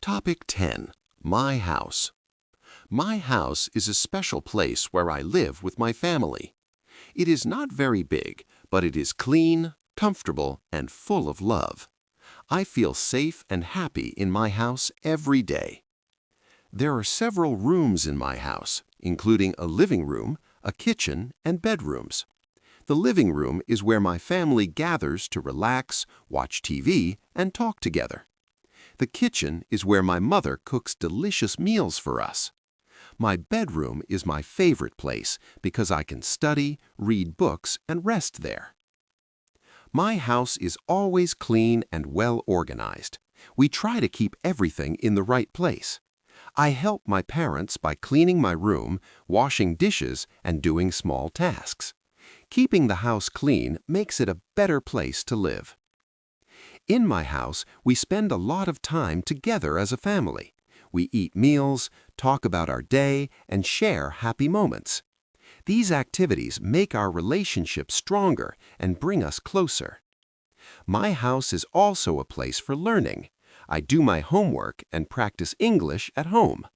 Topic 10. My house. My house is a special place where I live with my family. It is not very big, but it is clean, comfortable, and full of love. I feel safe and happy in my house every day. There are several rooms in my house, including a living room, a kitchen, and bedrooms. The living room is where my family gathers to relax, watch TV, and talk together. The kitchen is where my mother cooks delicious meals for us. My bedroom is my favorite place because I can study, read books, and rest there. My house is always clean and well organized. We try to keep everything in the right place. I help my parents by cleaning my room, washing dishes, and doing small tasks. Keeping the house clean makes it a better place to live. In my house, we spend a lot of time together as a family. We eat meals, talk about our day, and share happy moments. These activities make our relationship stronger and bring us closer. My house is also a place for learning. I do my homework and practice English at home.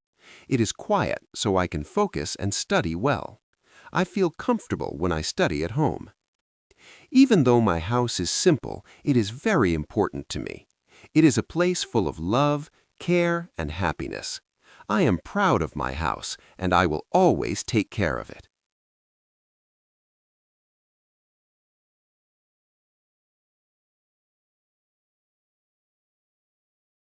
It is quiet so I can focus and study well. I feel comfortable when I study at home. Even though my house is simple, it is very important to me. It is a place full of love, care, and happiness. I am proud of my house, and I will always take care of it.